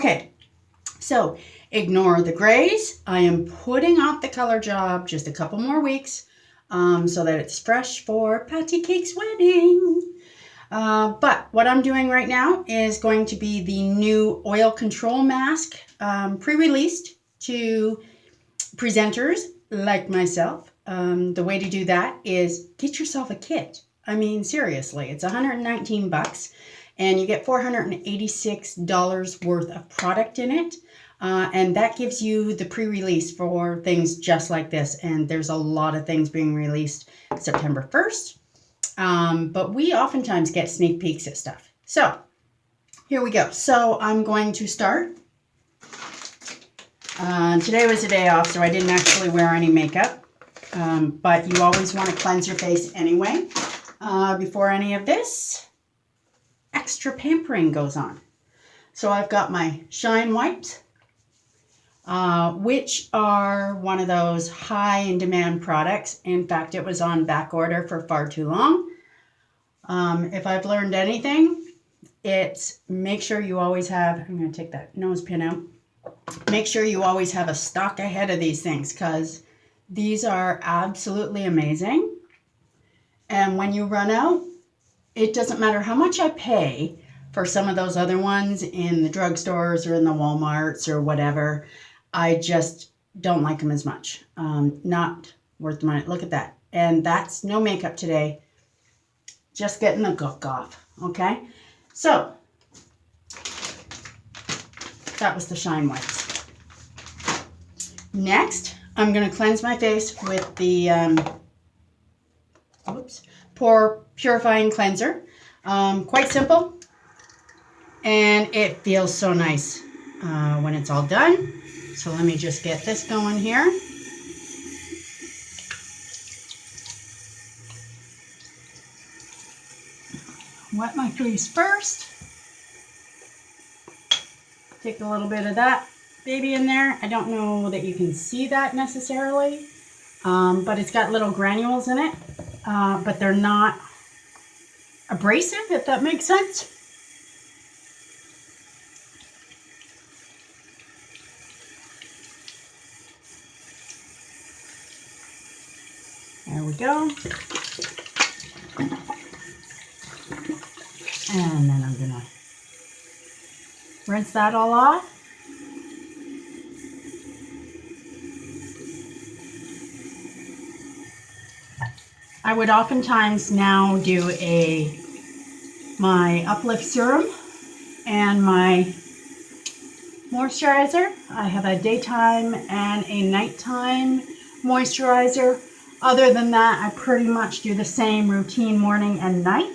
Okay, so ignore the grays. I am putting off the color job just a couple more weeks so that it's fresh for Patty Cake's wedding. But what I'm doing right now is going to be the new oil control mask, pre-released to presenters like myself. The way to do that is get yourself a kit. I mean, seriously, it's $119 and you get $486 worth of product in it. And that gives you the pre-release for things just like this. And there's a lot of things being released September 1st. But we oftentimes get sneak peeks at stuff. So here we go. So I'm going to start. Today was a day off, so I didn't actually wear any makeup. But you always want to cleanse your face anyway before any of this extra pampering goes on. So I've got my Shine Wipes, which are one of those high in demand products. In fact, it was on back order for far too long. If I've learned anything, it's make sure you always have, I'm going to take that nose pin out. Make sure you always have a stock ahead of these things because these are absolutely amazing. And when you run out, it doesn't matter how much I pay for some of those other ones in the drugstores or in the Walmarts or whatever. I just don't like them as much. Not worth the money. Look at that. And that's no makeup today. Just getting the gook off. Okay. So that was the Shine Wipes. Next, I'm going to cleanse my face with the Pore Purifying Cleanser. Quite simple. And it feels so nice when it's all done. So let me just get this going here. Wet my face first. Take a little bit of that baby in there. I don't know that you can see that necessarily, but it's got little granules in it, but they're not abrasive, if that makes sense. There we go. And then I'm gonna rinse that all off. I would oftentimes now do my Uplift Serum and my moisturizer. I have a daytime and a nighttime moisturizer. Other than that, I pretty much do the same routine morning and night.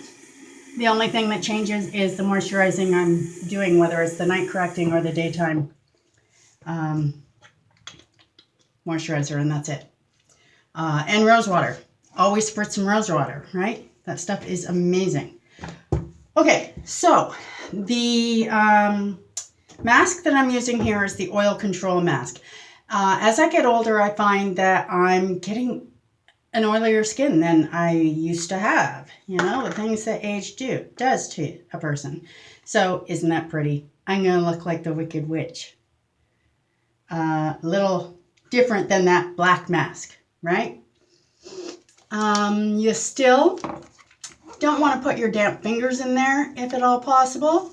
The only thing that changes is the moisturizing I'm doing, whether it's the night correcting or the daytime moisturizer, and that's it. And rose water. Always spritz some rose water, right? That stuff is amazing. Okay, so the mask that I'm using here is the oil control mask. As I get older, I find that I'm getting an oilier skin than I used to have. You know, the things that age does to a person. So isn't that pretty? I'm going to look like the Wicked Witch. A little different than that black mask, right? You still don't want to put your damp fingers in there if at all possible.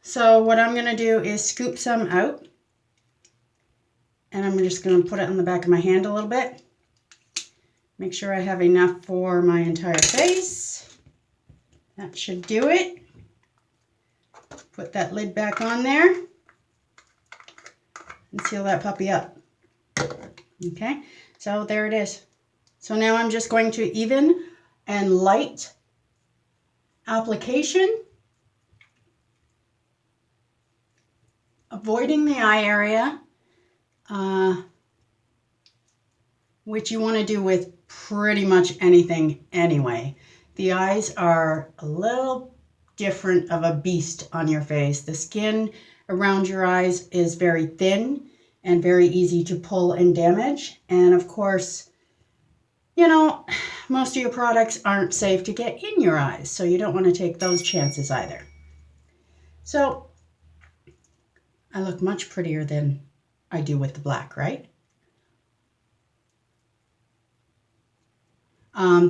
So what I'm going to do is scoop some out. And I'm just going to put it on the back of my hand a little bit. Make sure I have enough for my entire face. That should do it. Put that lid back on there. And seal that puppy up. Okay, so there it is. So now I'm just going to even and light application. Avoiding the eye area. Which you want to do with pretty much anything anyway. The eyes are a little different of a beast on your face. The skin around your eyes is very thin and very easy to pull and damage. And of course, you know, most of your products aren't safe to get in your eyes, so you don't want to take those chances either. So I look much prettier than I do with the black, right?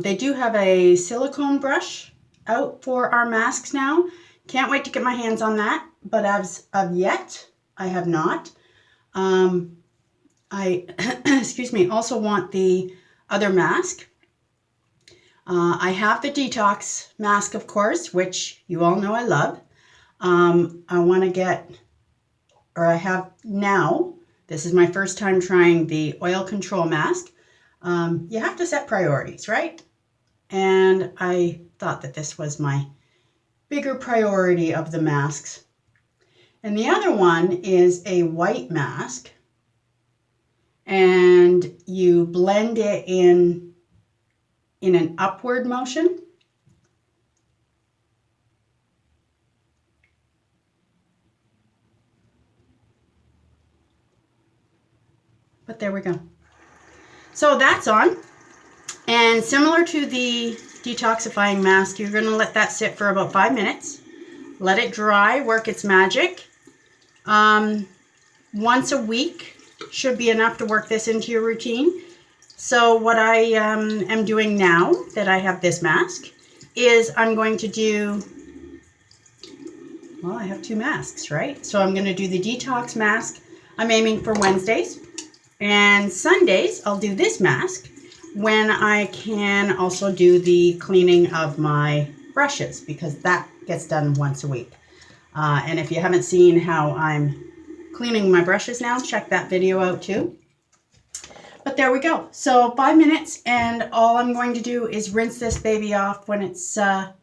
They do have a silicone brush out for our masks now. Can't wait to get my hands on that, but as of yet, I have not. I, excuse me, also want the other mask. I have the detox mask, of course, which you all know I love. I want to get, or I have now, this is my first time trying the oil control mask. You have to set priorities, right? And I thought that this was my bigger priority of the masks. And the other one is a white mask. And you blend it in an upward motion. But there we go. So that's on. And similar to the detoxifying mask, you're going to let that sit for about 5 minutes. Let it dry, work its magic. Once a week should be enough to work this into your routine. So what I am doing now that I have this mask is I'm going to do, well, I have 2 masks, right? So I'm going to do the detox mask. I'm aiming for Wednesdays. And Sundays, I'll do this mask when I can also do the cleaning of my brushes, because that gets done once a week. And if you haven't seen how I'm cleaning my brushes now, check that video out too. But there we go. So 5 minutes, and all I'm going to do is rinse this baby off when it's the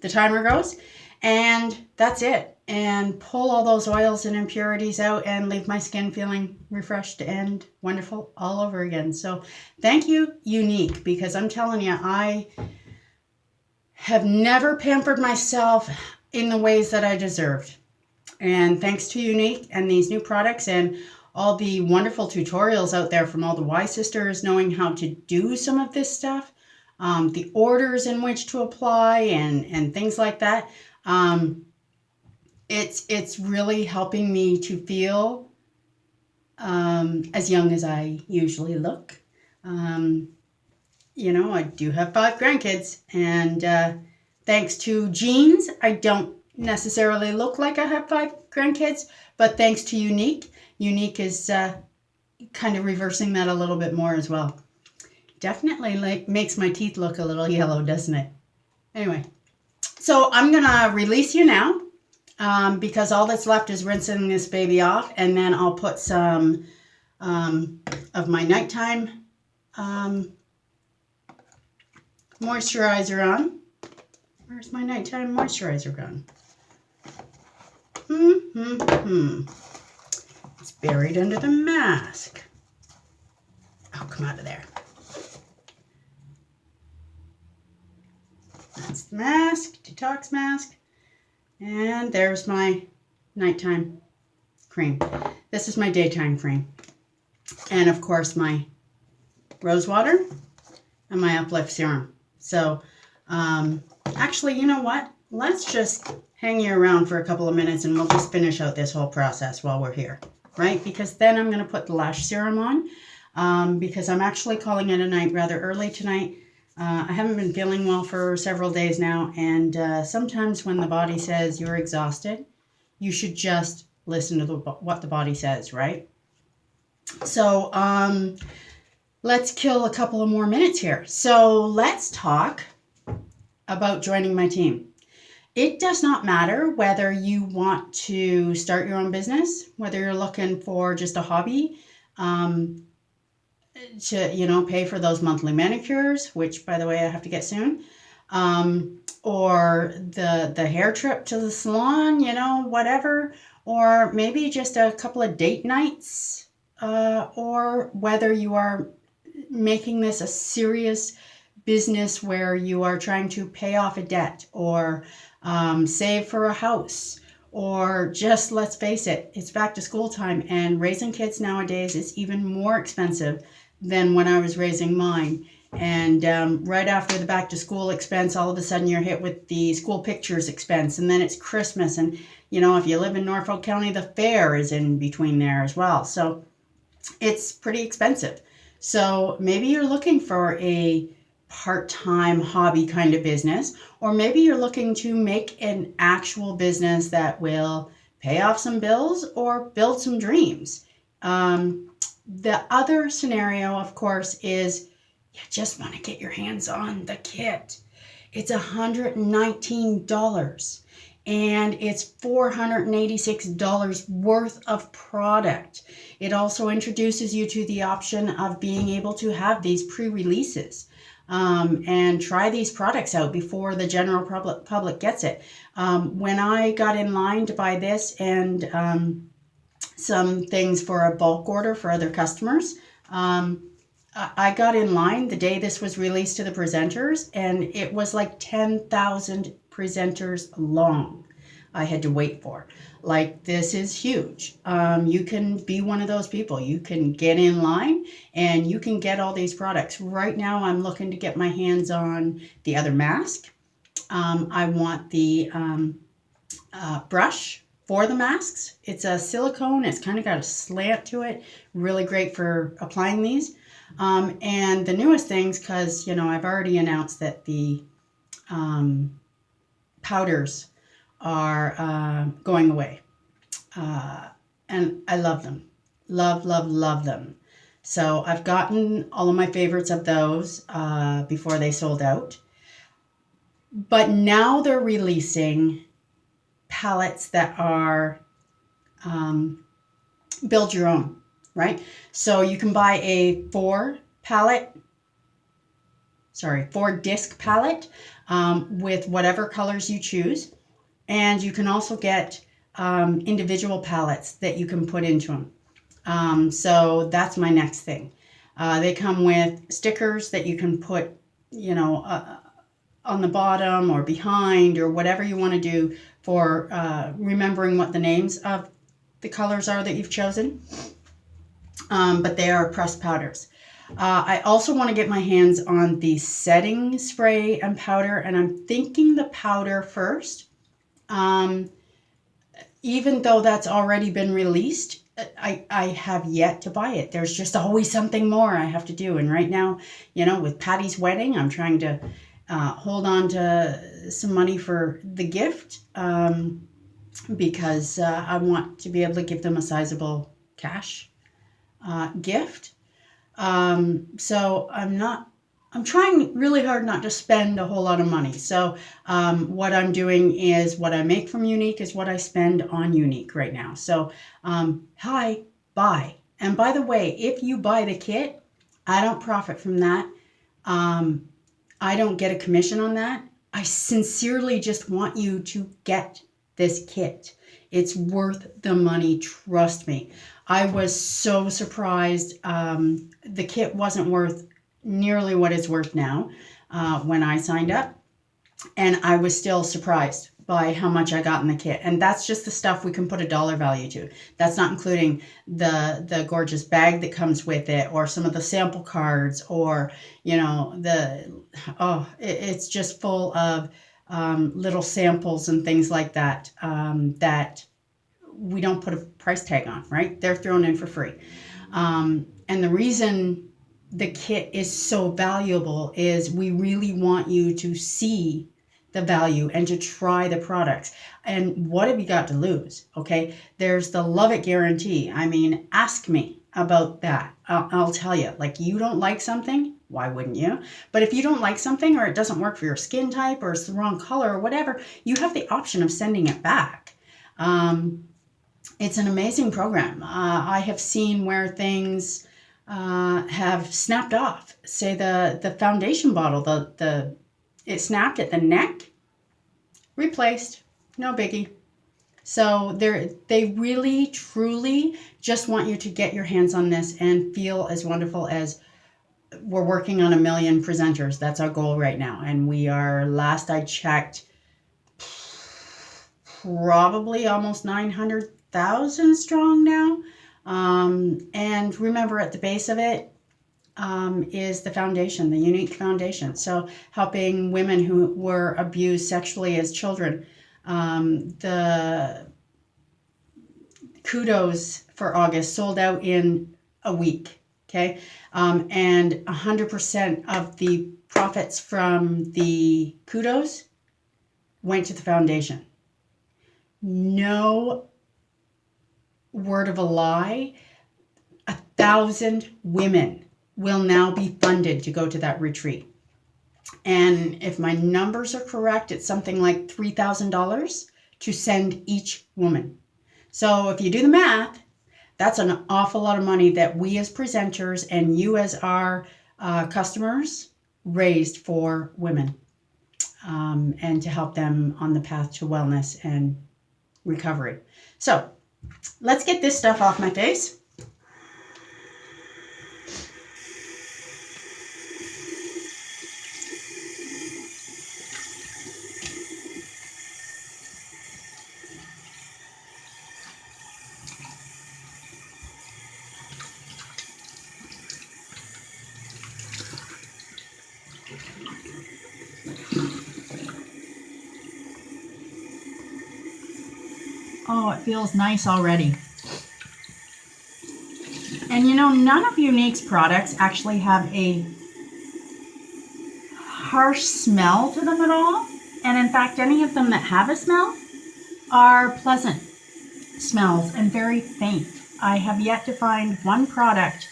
timer goes, and that's it. And pull all those oils and impurities out and leave my skin feeling refreshed and wonderful all over again. So thank you, Younique, because I'm telling you, I have never pampered myself in the ways that I deserved. And thanks to Younique and these new products and all the wonderful tutorials out there from all the Y sisters knowing how to do some of this stuff, the orders in which to apply and things like that. It's really helping me to feel as young as I usually look. You know, I do have 5 grandkids, and thanks to genes, I don't necessarily look like I have 5 grandkids, but thanks to Younique, Younique is kind of reversing that a little bit more as well. Definitely makes my teeth look a little yellow, doesn't it? Anyway, so I'm gonna release you now. Because all that's left is rinsing this baby off, and then I'll put some of my nighttime moisturizer on. Where's my nighttime moisturizer gone? It's buried under the mask. Oh, come out of there. That's the mask, detox mask. And there's my nighttime cream. This is my daytime cream. And of course my rose water and my uplift serum. So actually, you know what? Let's just hang you around for a couple of minutes and we'll just finish out this whole process while we're here, right? Because then I'm going to put the lash serum on because I'm actually calling it a night rather early tonight. I haven't been feeling well for several days now, and sometimes when the body says you're exhausted, you should just listen to what the body says, right? So let's kill a couple of more minutes here. So let's talk about joining my team. It does not matter whether you want to start your own business, whether you're looking for just a hobby, to, you know, pay for those monthly manicures, which by the way, I have to get soon, or the hair trip to the salon, you know, whatever, or maybe just a couple of date nights, or whether you are making this a serious business where you are trying to pay off a debt or save for a house, or just, let's face it, it's back to school time, and raising kids nowadays is even more expensive than when I was raising mine. And right after the back to school expense, all of a sudden you're hit with the school pictures expense, and then it's Christmas. And, you know, if you live in Norfolk County, the fair is in between there as well. So it's pretty expensive. So maybe you're looking for a part-time hobby kind of business, or maybe you're looking to make an actual business that will pay off some bills or build some dreams. The other scenario, of course, is you just want to get your hands on the kit. It's $119 and it's $486 worth of product. It also introduces you to the option of being able to have these pre-releases and try these products out before the general public gets it. When I got in line to buy this and some things for a bulk order for other customers, I got in line the day this was released to the presenters, and it was like 10,000 presenters long I had to wait for. Like, this is huge. You can be one of those people. You can get in line and you can get all these products. Right now, I'm looking to get my hands on the other mask. I want the brush for the masks. It's a silicone. It's kind of got a slant to it. Really great for applying these. And the newest things, because, you know, I've already announced that the powders are going away. And I love them. Love, love, love them. So I've gotten all of my favorites of those before they sold out. But now they're releasing palettes that are build your own, right? So you can buy a 4-disc palette with whatever colors you choose. And you can also get individual palettes that you can put into them. So that's my next thing. They come with stickers that you can put, you know, on the bottom or behind or whatever you want to do for remembering what the names of the colors are that you've chosen. But they are pressed powders. I also want to get my hands on the setting spray and powder, and I'm thinking the powder first. Even though that's already been released, I have yet to buy it. There's just always something more I have to do. And right now, you know, with Patty's wedding, I'm trying to hold on to some money for the gift because I want to be able to give them a sizable cash gift. So I'm trying really hard not to spend a whole lot of money. So what I'm doing is what I make from Younique is what I spend on Younique right now. So buy. And by the way, if you buy the kit, I don't profit from that. I don't get a commission on that. I sincerely just want you to get this kit. It's worth the money, trust me. I was so surprised. The kit wasn't worth nearly what it's worth now when I signed up. And I was still surprised by how much I got in the kit. And that's just the stuff we can put a dollar value to. That's not including the gorgeous bag that comes with it, or some of the sample cards, or, you know, it's just full of little samples and things like that that we don't put a price tag on, right? They're thrown in for free. And the reason the kit is so valuable is we really want you to see the value and to try the products. And what have you got to lose? Okay, there's the love it guarantee. I mean, ask me about that. I'll tell you, like, you don't like something, why wouldn't you? But if you don't like something, or it doesn't work for your skin type, or it's the wrong color or whatever, you have the option of sending it back. It's an amazing program. I have seen where things have snapped off. Say the foundation bottle, it snapped at the neck, replaced, no biggie. So they really, truly just want you to get your hands on this and feel as wonderful as we're working on 1 million presenters. That's our goal right now. And we are, last I checked, probably almost 900,000 strong now. And remember, at the base of it, is the foundation, the Unique Foundation. So helping women who were abused sexually as children. The kudos for August sold out in a week. Okay. And 100% of the profits from the kudos went to the foundation. No word of a lie. 1,000 women will now be funded to go to that retreat. And if my numbers are correct, it's something like $3,000 to send each woman. So if you do the math, that's an awful lot of money that we as presenters and you as our customers raised for women, and to help them on the path to wellness and recovery. So let's get this stuff off my face. Oh, it feels nice already. And you know, none of Unique's products actually have a harsh smell to them at all. And in fact, any of them that have a smell are pleasant smells and very faint. I have yet to find one product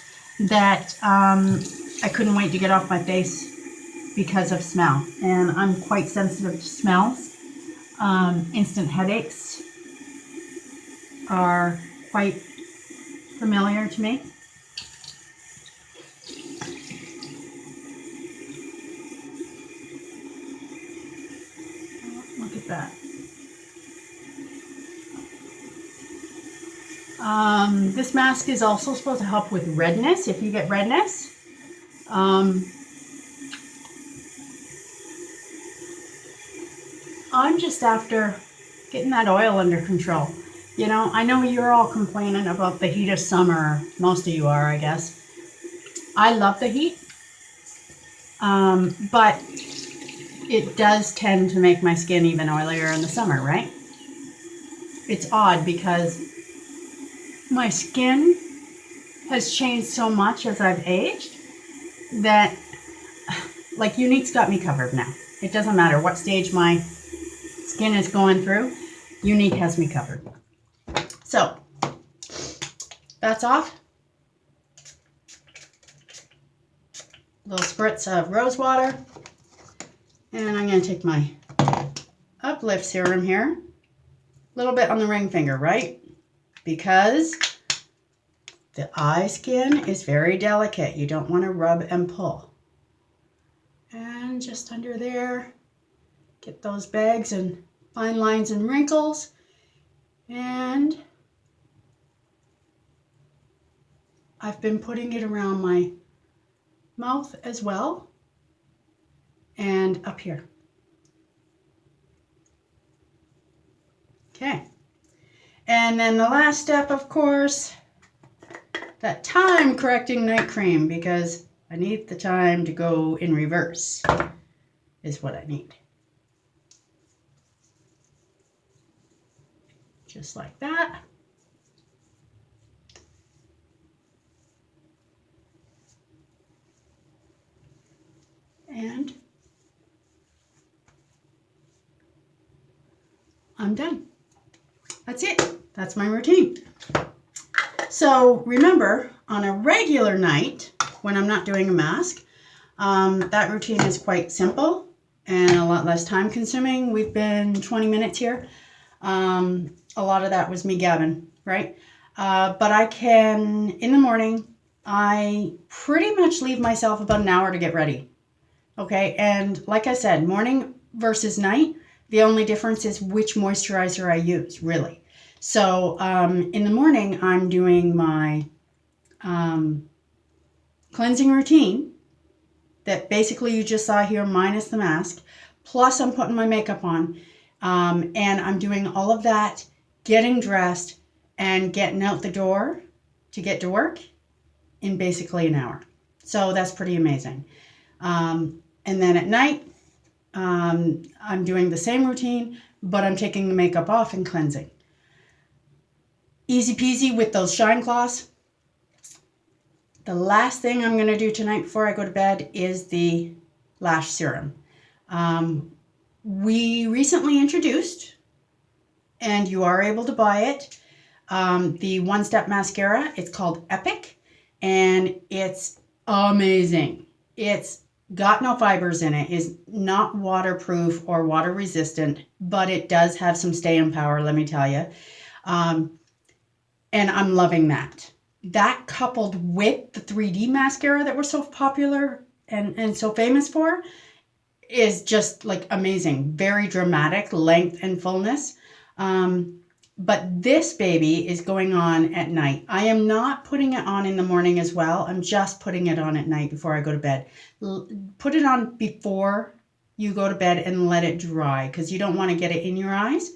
that I couldn't wait to get off my face because of smell. And I'm quite sensitive to smells. Instant headaches are quite familiar to me. Look at that. This mask is also supposed to help with redness, if you get redness. I'm just after getting that oil under control. You know, I know you're all complaining about the heat of summer. Most of you are, I guess. I love the heat. But it does tend to make my skin even oilier in the summer, right? It's odd because my skin has changed so much as I've aged that, like, Unique's got me covered now. It doesn't matter what stage my skin is going through, Unique has me covered. So, that's off. Little spritz of rose water. And I'm going to take my Uplift serum here. A little bit on the ring finger, right? Because the eye skin is very delicate. You don't want to rub and pull. And just under there, get those bags and fine lines and wrinkles. And I've been putting it around my mouth as well. And up here. Okay. And then the last step, of course, that time correcting night cream, because I need the time to go in reverse is what I need. Just like that. And I'm done. That's it. That's my routine. So remember, on a regular night, when I'm not doing a mask, that routine is quite simple and a lot less time consuming. We've been 20 minutes here. A lot of that was me gabbing, right? But I can, in the morning, I pretty much leave myself about an hour to get ready. Okay, and like I said, morning versus night, the only difference is which moisturizer I use, really. So in the morning, I'm doing my cleansing routine that basically you just saw here minus the mask, plus I'm putting my makeup on, and I'm doing all of that, getting dressed and getting out the door to get to work in basically an hour. So that's pretty amazing. And then at night, I'm doing the same routine, but I'm taking the makeup off and cleansing. Easy peasy with those shine cloths. The last thing I'm going to do tonight before I go to bed is the lash serum. We recently introduced, and you are able to buy it, the One Step Mascara. It's called Epic, and it's amazing. It's got no fibers in it, is not waterproof or water resistant, but it does have some staying power, let me tell you. And I'm loving that. That coupled with the 3D mascara that we're so popular and so famous for is just like amazing. Very dramatic length and fullness. But this baby is going on at night. I am not putting it on in the morning as well. I'm just putting it on at night before I go to bed. Put it on before you go to bed and let it dry because you don't want to get it in your eyes.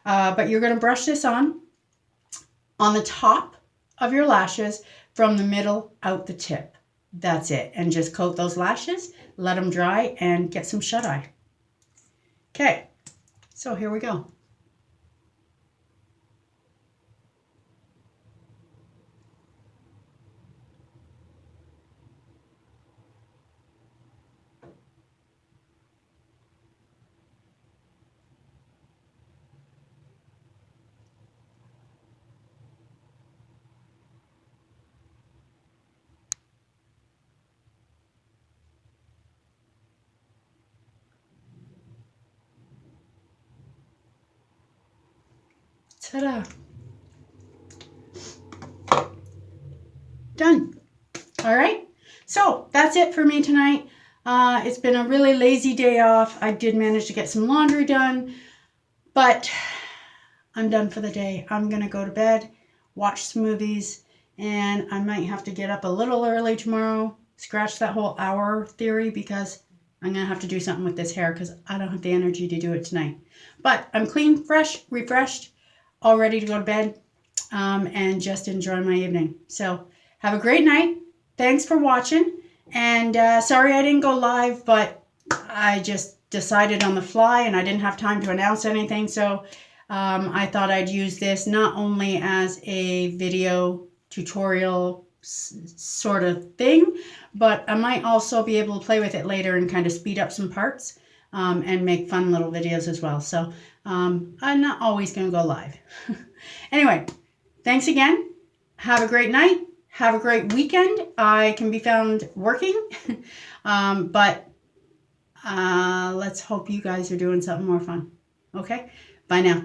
But you're going to brush this on the top of your lashes from the middle out the tip. That's it. And just coat those lashes, let them dry, and get some shut-eye. Okay, so here we go. Ta-da. Done. All right. So that's it for me tonight. It's been a really lazy day off. I did manage to get some laundry done, but I'm done for the day. I'm going to go to bed, watch some movies, and I might have to get up a little early tomorrow, scratch that whole hour theory because I'm going to have to do something with this hair because I don't have the energy to do it tonight. But I'm clean, fresh, refreshed, all ready to go to bed, and just enjoy my evening. So have a great night. Thanks for watching. And sorry I didn't go live, but I just decided on the fly and I didn't have time to announce anything. So I thought I'd use this not only as a video tutorial sort of thing, but I might also be able to play with it later and kind of speed up some parts and make fun little videos as well. So I'm not always going to go live. Anyway, thanks again. Have a great night. Have a great weekend. I can be found working, but let's hope you guys are doing something more fun. Okay? Bye now.